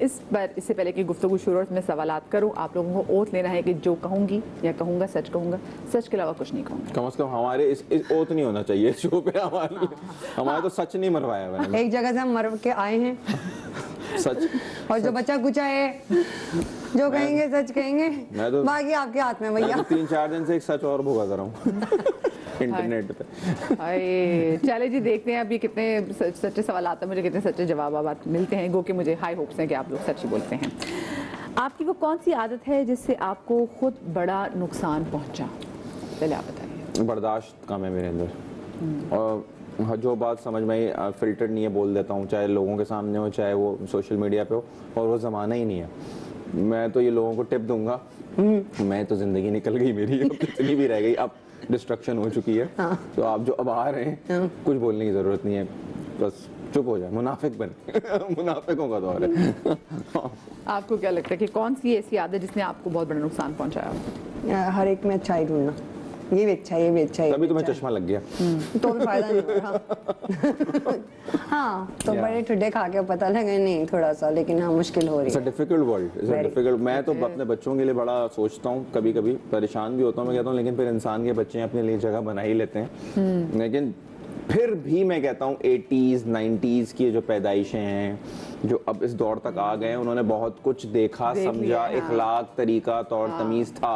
इस पर इससे पहले कि गुफ्तगू शुरू और मैं सवालात करूं, आप लोगों को ओथ लेना है कि जो कहूंगी या कहूंगा सच कहूंगा, सच के अलावा कुछ नहीं कहूंगा। कम से कम हमारे इस ओथ नहीं होना चाहिए शो पे हमारे तो सच नहीं मरवाया मैंने। एक जगह से हम मर के आए हैं सच। और जो बच्चा कुछ है जो कहेंगे सच कहेंगे, मैं तो बाकी आपके हाथ में भैया। 3-4 दिन से एक सच और भुगा कर रहा हूँ इंटरनेट पे। हाय चले जी, देखते हैं अभी कितने सच्चे सवाल आते हैं, मुझे कितने सच्चे जवाब मिलते हैं। गो कि मुझे हाई होप्स हैं कि आप लोग सच ही बोलते हैं। आपकी वो कौन सी आदत है जिससे आपको खुद बड़ा नुकसान पहुंचा? पहले आप बताइए। बर्दाश्त कम है मेरे अंदर, और जो बात समझ में आई फिल्टर नहीं है बोल देता हूँ, चाहे लोगों के सामने हो चाहे वो सोशल मीडिया पे हो, और वो ज़माना ही नहीं है। मैं तो ये लोगों को टिप दूंगा, मैं तो ज़िंदगी निकल गई मेरी, अब कितनी भी रह गई, अब डिस्ट्रक्शन हो चुकी है। तो आप जो अब आ रहे हैं कुछ बोलने की ज़रूरत नहीं है, बस चुप हो जाए, मुनाफिक बने मुनाफिकों का दौर है। आपको क्या लगता है कि कौन सी ऐसी आदत जिसने आपको बहुत बड़ा नुकसान पहुंचाया? हर एक में अच्छाई ढूंढना, ये भी अच्छा है, ये भी अच्छा है। तभी तुम्हें चश्मा लग गया। तो भी फायदा नहीं हो रहा। हाँ तो बड़े ठुड्डे खा के पता लगे नहीं थोड़ा सा, लेकिन हाँ मुश्किल हो रही है। Difficult world, difficult. मैं तो अपने बच्चों के लिए बड़ा सोचता हूँ, कभी कभी परेशान भी होता हूँ, मैं कहता हूँ लेकिन फिर इंसान के बच्चे अपने लिए जगह बना ही लेते हैं। लेकिन फिर भी मैं कहता हूँ 80s 90s की जो पैदाइशें हैं, जो अब इस दौर तक आ गए हैं, उन्होंने बहुत कुछ देखा समझा, इखलाक तरीका तौर तमीज था।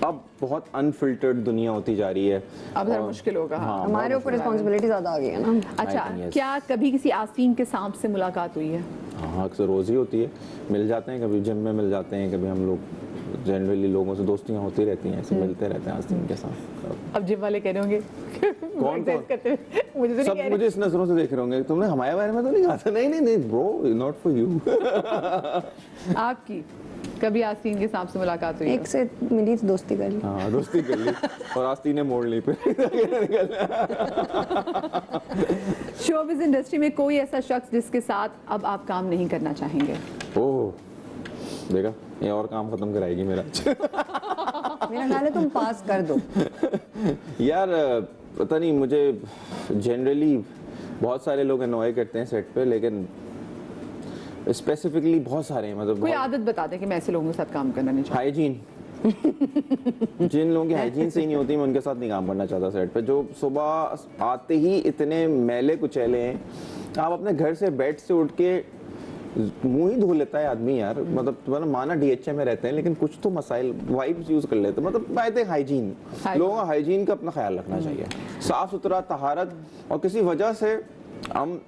अब बहुत अनफिल्टर्ड दुनिया होती जा रही है, अब जरा मुश्किल होगा। हाँ, हमारे ऊपर रिस्पॉन्सिबिलिटी ज्यादा आ गई है ना। अच्छा, yes. क्या कभी किसी आस्तीन के सांप से मुलाकात हुई है? हाँ अक्सर रोज ही होती है, मिल जाते हैं, कभी जिम में मिल जाते हैं, कभी हम लोग जनरली लोगों से दोस्तियां होती रहती हैं, ऐसे मिलते रहते हैं आस्तीन के साथ। अब जिम वाले कह रहे होंगे कौन करते हुए, मुझे तो नहीं सब कह रहे। मुझे इस नजरों से देख रहे होंगे, तुमने हमारे बारे में तो नहीं कहा था। नहीं नहीं नहीं ब्रो, नॉट फॉर यू। आपकी कभी आस्तीन के सांप से मुलाकात हुई? एक से मिली तो दोस्ती कर ली। हाँ दोस्ती कर ली और आस्तीन ने मोड़ ली फिर। शोबिज़ इंडस्ट्री में कोई ऐसा शख्स जिसके साथ अब आप काम नहीं करना चाहेंगे? ओह देखा, ये और काम खत्म कराएगी मेरा। मेरा ख्याल है तुम पास कर दो। यार पता नहीं, मुझे जनरली बहुत सारे लोग अनॉय करते हैं सेट पे, लेकिन स्पेसिफिकली बहुत सारे हैं, मतलब कोई आदत बता दें कि मैं ऐसे लोगों के साथ काम करना नहीं चाहता। हाइजीन। जिन लोगों की हाइजीन सही नहीं होती, मैं उनके साथ नहीं काम करना चाहता सेट पे। जो सुबह आते ही इतने मैले कुचैले हैं, आप अपने घर से बेड से उठ के मुंह ही धो लेता है आदमी यार, मतलब माना डीएचए में रहते हैं लेकिन कुछ तो मसाइल वाइप्स यूज कर लेते हैं, मतलब आई थिंक हाइजीन, लोगों का हाइजीन का अपना ख्याल रखना चाहिए, साफ सुथरा, तहारत। और किसी वजह से हम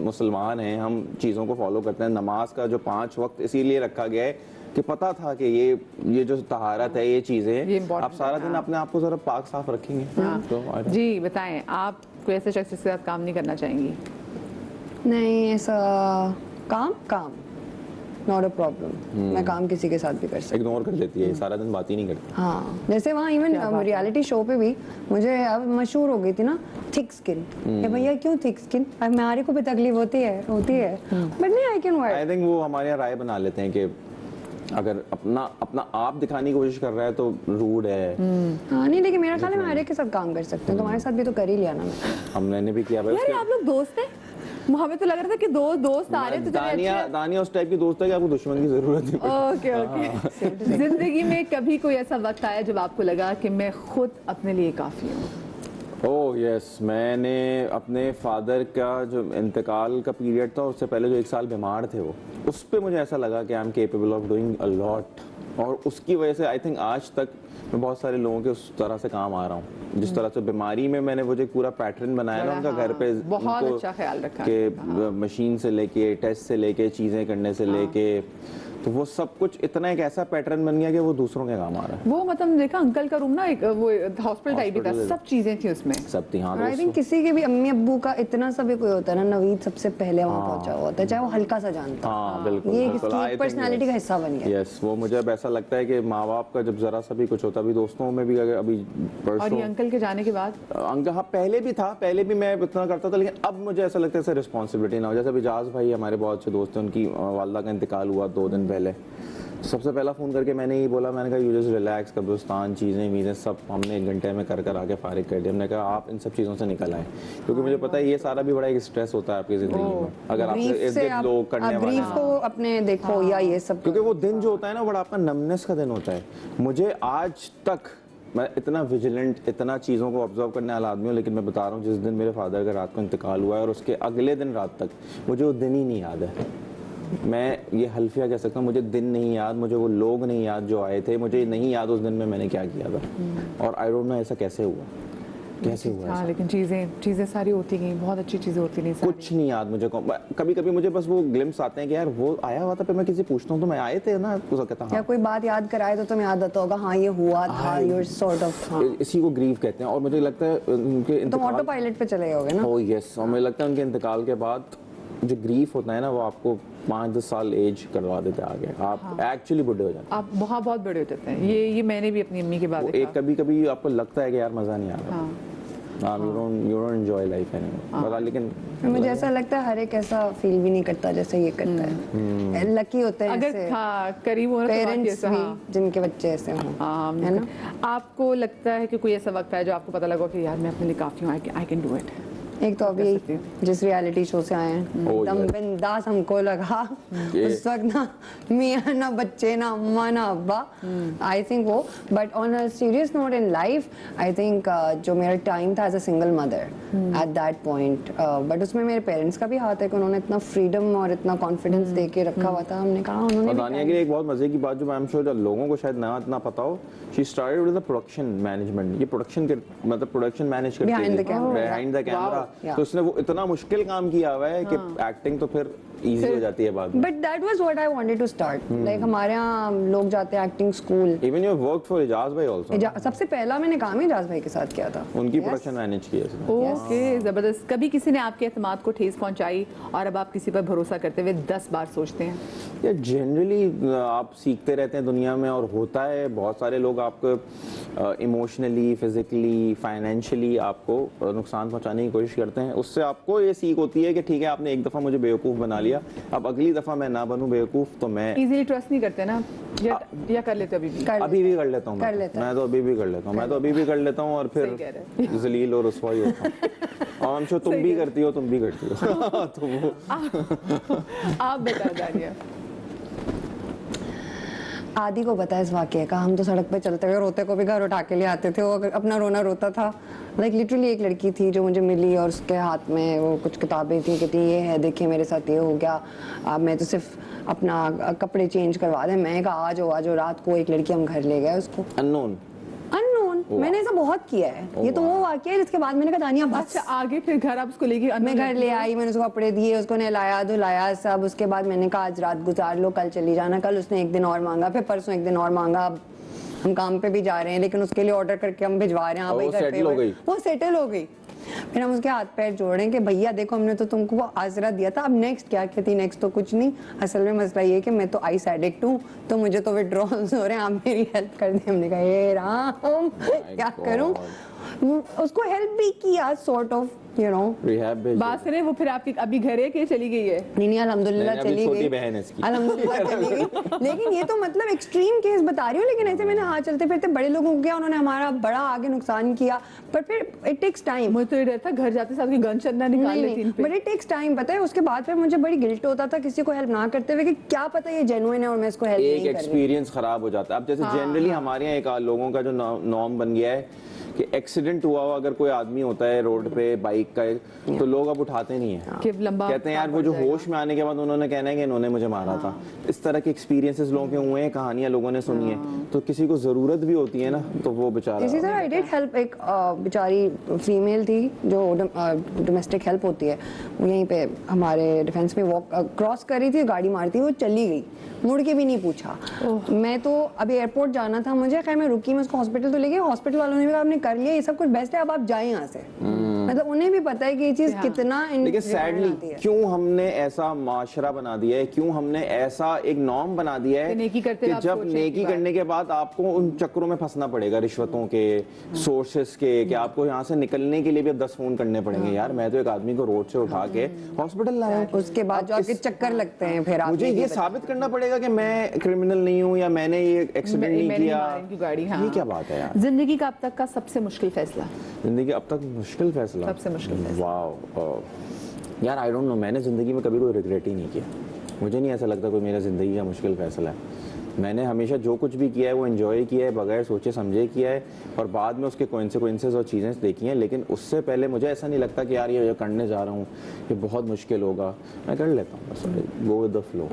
मुसलमान हैं, हम चीज़ों को फॉलो करते हैं। नमाज का जो 5 वक्त इसीलिए रखा गया है कि पता था कि ये जो तहारत है, ये चीज़ें आप सारा दिन अपने आप को जरा पाक साफ रखेंगे। तो जी बताएं, आप कोई ऐसे शख्स के साथ काम नहीं करना चाहेंगी? नहीं ऐसा काम नॉट अ प्रॉब्लम। मैं काम किसी के साथ भी कर सकती हूँ। इग्नोर कर देती है, सारा दिन बात ही नहीं करती। हाँ जैसे वहाँ इवन रियलिटी शो पे भी मुझे अब मशहूर हो गई थी ना थिक स्किन, कि भैया क्यों थिक स्किन, हमारे को भी तकलीफ होती है बट नहीं I can work. I think वो हमारे यहाँ राय बना लेते हैं कि अगर अपना आप दिखाने की कोशिश कर रहा है तो रूड है। हाँ नहीं, लेकिन मेरा ख्याल है मैं हर एक के साथ काम कर सकती हूँ। तुम्हारे साथ भी तो कर ही लिया ना मैं। हमने भी किया भाई। यार आप लोग दोस्त हैं? हमें तो लग रहा था कि दोस्त आ रहे थे। दानिया उस टाइप की दोस्त है कि आपको दुश्मन की जरूरत नहीं। ओके। जिंदगी में कभी कोई ऐसा वक्त आया जब आपको लगा कि मैं खुद अपने लिए काफी हूँ? ओह यस, मैंने अपने फादर का जो इंतकाल का पीरियड था, उससे पहले जो 1 साल बीमार थे, वो उस पर मुझे ऐसा लगा कि I am capable of doing a lot. और उसकी वजह से आई थिंक आज तक मैं बहुत सारे लोगों के उस तरह से काम आ रहा हूँ। जिस तरह से बीमारी में मैंने वो जो पूरा पैटर्न बनाया ना उनका, घर पे बहुत अच्छा ख्याल रखा कि मशीन से लेके टेस्ट से लेके चीजें करने से लेके, तो वो सब कुछ इतना एक ऐसा पैटर्न बन गया कि वो दूसरों के काम आ रहा है। वो मतलब देखा अंकल का रूम ना, एक वो हॉस्पिटल टाइप ही था, सब चीजें थी उसमें, सब थी। हाँ आई थिंक किसी के भी अम्मी अब्बू का इतना सा भी कोई होता है ना, नवीद सबसे पहले वहाँ पहुंचा हुआ होता है, चाहे वो हल्का सा जानता। हाँ बिल्कुल, ये इसकी पर्सनालिटी का हिस्सा बन गया। यस, वो मुझे अब ऐसा लगता है कि माँ बाप का जब जरा सा भी कुछ होता, अभी दोस्तों में भी, अभी और ये अंकल के जाने के बाद अंकल, हाँ पहले भी था, पहले भी मैं इतना करता था, लेकिन अब मुझे ऐसा लगता है रिस्पॉन्सिबिलिटी ना हो। जैसे अभी जाज भाई हमारे बहुत अच्छे दोस्त हैं, उनकी वालदा का इंतकाल हुआ 2 दिन पहले, सबसे पहला फ़ोन करके मैंने यही बोला, मैंने कहा यू जस्ट रिलैक्स, कब्रिस्तान चीज़ें वीज़ें सब हमने 1 घंटे में कर आके फारिग कर दिया। हमने कहा आप इन सब चीज़ों से निकल आए, क्योंकि मुझे पता है ये सारा भी बड़ा एक स्ट्रेस होता है आपकी ज़िंदगी में अगर आपसे ग्रीफ से इर्द-गिर्द लोग करने वाले ग्रीफ को अपने देखो या ये सब, क्योंकि वो दिन जो होता है ना बड़ा आपका नमनेस का दिन होता है। मुझे आज तक मैं इतना विजिलेंट, इतना चीज़ों को ऑब्जर्व करने वाला आदमी हूँ, लेकिन मैं बता रहा हूँ जिस दिन मेरे फादर का रात को इंतकाल हुआ है और उसके अगले दिन रात तक मुझे वो दिन ही नहीं याद है। मैं ये हल्फिया कह सकता हूँ, मुझे दिन नहीं याद, मुझे वो लोग नहीं याद जो आए थे, मुझे नहीं याद उस दिन में मैंने क्या किया था। और आई डोंट नो ऐसा कैसे हुआ, कैसे हुआ हाँ, ऐसा? लेकिन चीजें सारी होती गई, बहुत अच्छी चीजें होती नहीं सारी। कुछ नहीं याद मुझे। कभी कभी मुझे बस वो ग्लिम्स आते हैं कि यार वो आया हुआ था, फिर मैं किसी पूछता हूँ तो मैं आए थे ना, उसको कहता या हाँ, कोई बात याद कराए तो तुम्हें याद आता होगा, हाँ ये हुआ था, यूर सॉर्ट ऑफ, हाँ इसी को ग्रीव कहते हैं। और मुझे लगता है उनके तुम ऑटो इंतकाल, पायलट पे चले गए ना। ओह यस, और मुझे लगता है उनके इंतकाल के बाद जो ग्रीफ होता है ना वो आपको 5-10 साल एज करवा देते हैं आगे, आप एक्चुअली बुढ़े हो जाते हैं। आप बहुत बड़े हो जाते हैं। ये मैंने भी अपनी अम्मी के बाद वो देखा। एक कभी कभी आपको लगता है कि यार मजा नहीं आ रहा, हाँ, you don't enjoy life anymore, पता, लेकिन मुझे ऐसा लगता है हर एक ऐसा फील भी नहीं करता जैसे ये करता है। लकी होते हैं अगर ऐसे हाँ करीब हो ना तो बाकी पेरेंट्स ऐसा, भी हाँ। जिनके बच्चे ऐसे हों, हाँ, है ना। आपको लगता है कि कोई ऐसा वक्त है जो आपको पता लगा कि यार मैं अपने लिए काफी हूँ, आई कैन डू इट? एक तो अभी जिस रियलिटी शो से आए हैं Oh, एकदम yes. बिंदास हमको लगा ये- उस वक्त ना मियाँ ना बच्चे ना अम्मा ना अब्बा, आई थिंक वो। But on a serious note in life I think जो मेरा टाइम था as a single mother at that point, but उसमें मेरे पेरेंट्स का भी हाथ है कि उन्होंने इतना फ्रीडम और इतना कॉन्फिडेंस दे के रखा हुआ था। हमने कहा उन्होंने और भी दानिया की एक बहुत मजे की बात जो आई एम श्योर लोगों को शायद ना इतना पता हो, she started with the production management. ये प्रोडक्शन के मतलब प्रोडक्शन मैनेज करती Behind the camera. Behind the camera. Yeah. तो उसने वो इतना मुश्किल काम किया हुआ है कि एक्टिंग तो फिर इजी हो जाती है बाद में। But that was what I wanted to start. Like हमारे यहाँ लोग जाते हैं acting school. Even you worked for Ijaz भाई आल्सो, सबसे पहला मैंने काम ही इजाज भाई के साथ किया था। उनकी Yes. प्रोडक्शन मैनेज की है इसने। ओके, जबरदस्त। कभी किसी ने आपके एतमाद को ठेस पहुंचाई और अब आप किसी पर भरोसा करते हुए 10 बार सोचते हैं? या जनरली आप सीखते रहते हैं दुनिया में, और होता है बहुत सारे लोग आपको इमोशनली, फिजिकली, फाइनेंशियली आपको नुकसान पहुंचाने की कोशिश करते हैं। उससे आपको ये सीख होती है कि ठीक है आपने एक दफ़ा मुझे बेवकूफ़ बना लिया, अब अगली दफ़ा मैं ना बनूं बेवकूफ़ तो मैं इजीली ट्रस्ट नहीं करते ना, या कर लेते अभी भी? अभी भी कर लेता हूँ। कर लेता है। मैं तो अभी भी कर लेता हूँ, मैं तो अभी भी कर लेता हूँ, और सही कह रहे फिर जलील और रुसवाई होता हूँ। और हम तुम सही भी कह करती हो, तुम भी करती हो। तो वो आप बता दानिया। आदि को पता है इस वाकये का। हम तो सड़क पे चलते हुए रोते को भी घर उठा के ले आते थे, वो अपना रोना रोता था। लाइक लिटरली एक लड़की थी जो मुझे मिली और उसके हाथ में वो कुछ किताबें थी, कहती ये है देखिए मेरे साथ ये हो गया, अब मैं तो सिर्फ अपना कपड़े चेंज करवा दें। मैं कहा आ जाओ। रात को एक लड़की हम घर ले गए उसको, अननोन। अननोन। मैंने ऐसा बहुत किया है। ये तो वो वाकया है जिसके बाद मैंने कहा दानिया बस। अच्छा, आगे फिर घर आप उसको लेके मैं घर ले आई, मैंने उसको कपड़े दिए, उसको नहलाया धुलाया सब। उसके बाद मैंने कहा आज रात गुजार लो, कल चली जाना। कल उसने एक दिन और मांगा, फिर परसों एक दिन और मांगा। अब हम काम पे भी जा रहे हैं लेकिन उसके लिए ऑर्डर करके हम भिजवा रहे हैं। हाँ भाई, घर पे वो सेटल हो गई। फिर हम उसके हाथ पैर जोड़े कि भैया देखो हमने तो तुमको आसरा दिया था, अब नेक्स्ट क्या कहती? नेक्स्ट तो कुछ नहीं। असल में मसला ये है कि मैं तो आइस एडिक्ट हूँ, तो मुझे तो विड्रॉल्स हो रहे हैं, आप मेरी हेल्प कर दें। हमने कहा हे राम क्या करूँ? उसको हेल्प भी किया sort of, you know. Rehab भेज बात करें, वो फिर आपकी अभी घर है कि चली गई है? नहीं अल्हम्दुलिल्लाह नहीं, अभी चली छोटी गई। बहन है इसकी। अल्हम्दुलिल्लाह चली गई। लेकिन ये तो मतलब एक्सट्रीम केस बता रही हूँ। लेकिन ऐसे मैंने हाथ चलते फिरते बड़े लोगों को किया, उन्होंने हमारा बड़ा आगे नुकसान किया। पर फिर इट टेक्स टाइम। मुझे तो ये डर था घर जाते साथ की गन चंदा निकाल लेती इन पे। But it takes time. पता है उसके बाद फिर मुझे बड़ी गिल्ट होता था किसी को हेल्प ना करते हुए कि क्या पता ये जेन्युइन है और मैं इसको हेल्प एक नहीं कर रही। एक्सपीरियंस खराब हो जाता है। अब जैसे जनरली हमारे यहाँ एक लोगों का जो नॉर्म बन गया है कि एक्सीडेंट हुआ अगर कोई आदमी होता है रोड पे बाइक का, तो लोग अब उठाते नहीं है, कि लंबा कहते हैं यार वो जो होश में आने के बाद उन्होंने कहना है कि इन्होंने मुझे मारा था। इस तरह के एक्सपीरियंसेस लोगों के हुए हैं, कहानियां लोगों ने सुनी है। तो किसी को जरूरत भी होती है ना, तो वो बेचारा। इसी तरह आई डिड हेल्प। एक बेचारी फीमेल थी जो डोमेस्टिक हेल्प होती है, वो यहीं पे हमारे डिफेंस में वॉक क्रॉस कर रही थी, गाड़ी मारती, वो चली गई, मुड़ के भी नहीं पूछा। मैं तो अभी एयरपोर्ट जाना था मुझे, खैर मैं रुकी, मैं उसको हॉस्पिटल तो ले गई। हॉस्पिटल वालों ने भी कहा आपने कर लिया, ये सब कुछ बेस्ट है, अब आप जाएं यहाँ से। मतलब उन्हें भी पता है कि ये चीज हाँ। कितना लेकिन return सैडली आती है। क्यों हमने ऐसा माशरा बना दिया है, क्यों हमने ऐसा एक नॉर्म बना दिया है कि नेकी करते कि हुए आप जब सोचें नेकी कि करने के बाद आपको उन चक्करों में फंसना पड़ेगा, रिश्वतों के, सोर्सेस के, कि आपको यहाँ से निकलने के लिए भी अब 10 फोन करने पड़ेंगे। यार मैं तो एक आदमी को रोड से उठा के हॉस्पिटल लाया हूँ। उसके बाद जो आपके चक्कर लगते हैं फिर आप मुझे ये साबित करना पड़ेगा कि मैं क्रिमिनल नहीं हूँ या मैंने ये एक्सीडेंट नहीं मैंने किया। मारी इनकी गाड़ी, हाँ। ये क्या बात है यार। जिंदगी का अब तक का सबसे मुश्किल फैसला? जिंदगी अब तक मुश्किल फैसला, सबसे मुश्किल फैसला। वाह यार, आई डोंट नो, मैंने जिंदगी में कभी कोई रिग्रेट ही नहीं किया। मुझे नहीं ऐसा लगता कोई मेरा जिंदगी का मुश्किल फैसला है। मैंने हमेशा जो कुछ भी किया है वो एंजॉय किया है, बगैर सोचे समझे किया है, और बाद में उसके कॉन्सिक्वेंसेस और चीज़ें देखी हैं। लेकिन उससे पहले मुझे ऐसा नहीं लगता कि यार ये जो करने जा रहा हूँ ये बहुत मुश्किल होगा, मैं कर लेता हूँ, बस गो विद द फ्लो।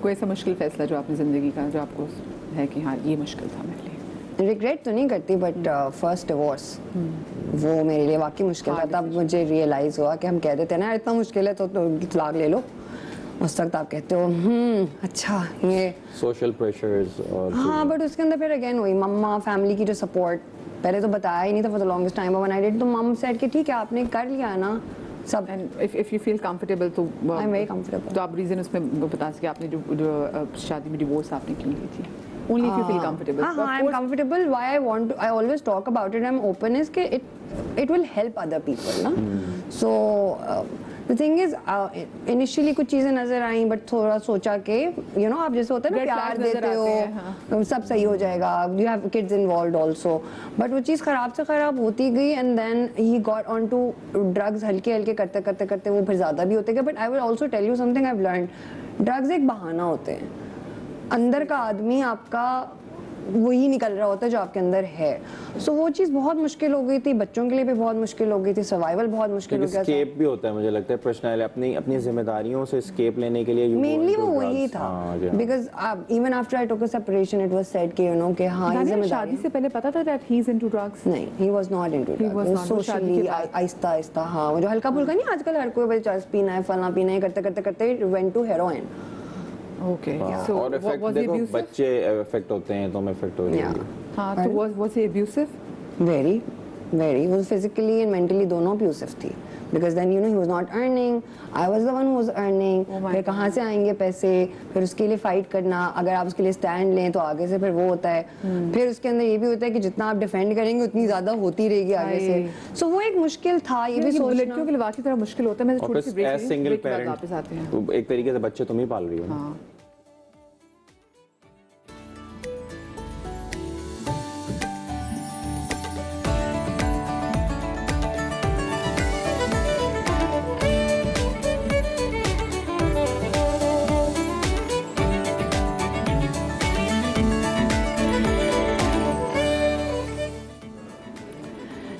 कोई ऐसा मुश्किल फैसला जो आपने जिंदगी का, जो आपको है कि हाँ ये मुश्किल था मेरे लिए? रिग्रेट तो नहीं करती, बट फर्स्ट डिवोर्स वो मेरे लिए वाकई मुश्किल था। तब मुझे रियलाइज हुआ कि हम कह देते हैं ना इतना मुश्किल है तो तलाक ले लो, उस वक्त आप कहते हो अच्छा ये सोशल प्रेशर्स और हाँ, बट उसके अंदर फिर अगेन वही मम्मा फैमिली की जो सपोर्ट, पहले तो बताया ही नहीं था for the longest time, when I did तो मम सेड कि ठीक है आपने कर लिया ना सब। And if you feel comfortable तो आई एम वेरी कंफर्टेबल। तो आप रीजन उसमें बता सके आपने जो शादी में डिवोर्स आपने क्यों ली थी? Only if you feel comfortable. हाँ, I am comfortable, why I want to, I always talk about it, I am open is कि it will help other people ना। So the thing is initially कुछ चीजें नजर आई, but थोड़ा सोचा कि you no आप जैसे होता है ना Red प्यार flags नजर देते आते हैं, हो सब सही हो जाएगा, you have kids involved also, but वो चीज़ खराब से खराब होती गई and then he got on to drugs. हल्के हल्के करते करते करते वो फिर ज़्यादा भी होते गए। But I will also tell you something I have learned, drugs एक बहाना होते हैं, अंदर का आदमी आपका वही निकल रहा होता है जो आपके अंदर है। सो वो चीज़ बहुत मुश्किल हो गई थी, बच्चों के लिए भी बहुत मुश्किल हो गई थी, सर्वाइवल बहुत मुश्किल हो गया था। स्केप भी होता है मुझे लगता है, पर्सनल अपनी अपनी जिम्मेदारियों से स्केप लेने के लिए मेनली वो वही था, because even after I took a separation it was said कि यू नो कि हाँ ये जिम्मेदारी। शादी से पहले पता था that he is into drugs? नहीं, he was not into drugs, socially आहिस्ता आहिस्ता। हाँ, वो जो हल्का फुल्का नहीं आजकल हर कोई चरस पीना है फलाना पीना है करते करते करते वेंट टू हेरोइन। ओके, सो और इफेक्ट देखो बच्चे इफेक्ट होते हैं तो इफेक्ट हो जाएगी। हाँ, तो was he abusive? Very very, वो फिजिकली एंड मेंटली दोनों अब्यूसिव थी, because then you know he was not earning, I was the one who was earning. फिर कहाँ से आएंगे पैसे, फिर उसके लिए फाइट करना, अगर आप उसके लिए स्टैंड लें तो आगे से फिर वो होता है। फिर उसके अंदर ये भी होता है कि जितना आप डिफेंड करेंगे उतनी ज्यादा होती रहेगी आगे से। सो वो एक मुश्किल था, ये भी सोचना। लड़कियों के लिए वाकई थोड़ा मुश्किल होता है। मैं छोटी सी ब्रेक सिंगल वापस आते हैं। पेरेंट एक तरीके से बच्चे तुम ही पाल रही हो। हाँ।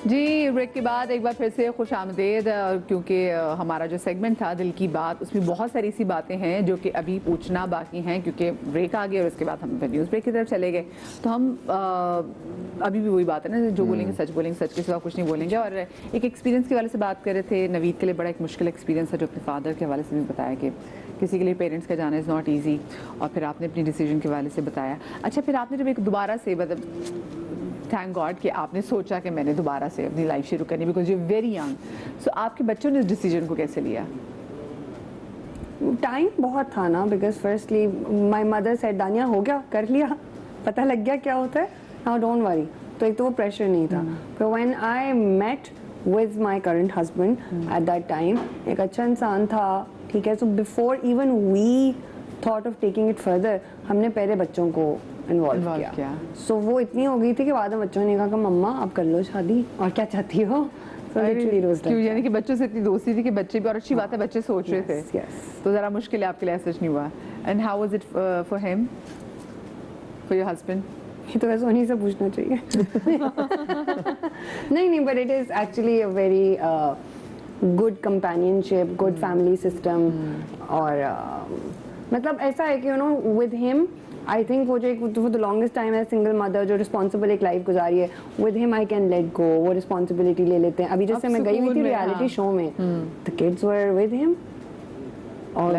जी, ब्रेक के बाद एक बार फिर से खुश आमदेद, क्योंकि हमारा जो सेगमेंट था दिल की बात, उसमें बहुत सारी ऐसी बातें हैं जो कि अभी पूछना बाकी हैं, क्योंकि ब्रेक आ गया और उसके बाद हम न्यूज़ ब्रेक की तरफ चले गए। तो हम अभी भी वही बात है ना, जो बोलेंगे सच के सिवा कुछ नहीं बोलेंगे। और एक एक्सपीरियंस के वाले से बात कर रहे थे, नवीद के लिए बड़ा एक मुश्किल एक्सपीरियंस है जो अपने फादर के हवाले से भी बताया कि किसी के लिए पेरेंट्स का जाना इज़ नॉट ईजी, और फिर आपने अपनी डिसीजन के हवाले से बताया। अच्छा, फिर आपने जब एक दोबारा से मतलब थैंक गॉड कि आपने सोचा कि मैंने दोबारा से अपनी लाइफ शुरू करनी, बिकॉज यू वेरी यंग। सो आपके बच्चों ने इस डिसीजन को कैसे लिया? टाइम बहुत था ना, because firstly my mother said दानिया हो गया, कर लिया, पता लग गया क्या होता है, नाउ डोंट वरी। तो एक तो वो प्रेशर नहीं था। फिर when I met with my current husband at that time, एक अच्छा इंसान था, ठीक है। So before even we thought of taking it further, हमने पहले बच्चों को इन्वॉल्व किया। सो वो इतनी हो गई थी कि बाद में बच्चों ने कहा कि मम्मा आप कर लो शादी, और क्या चाहती हो। क्यों, यानी कि बच्चों से इतनी दोस्ती थी कि बच्चे भी, और अच्छी बात है बच्चे सोच रहे थे, yes. तो जरा मुश्किल है आपके लिए, ऐसा नहीं हुआ। And how was it for him, for your husband? ये तो वैसे उन्हीं से पूछना चाहिए। नहीं, but it is actually a very good companionship, good family system. और मतलब ऐसा है कि you know with him I think वो जो एक फॉर द लॉन्गेस्ट टाइम है सिंगल मदर जो रिस्पॉन्सिबल एक लाइफ गुजारी है, with him I can let go, वो रिस्पॉन्सिबिलिटी ले लेते हैं। अभी जैसे मैं गई हुई थी रियलिटी शो में, the kids were with him, और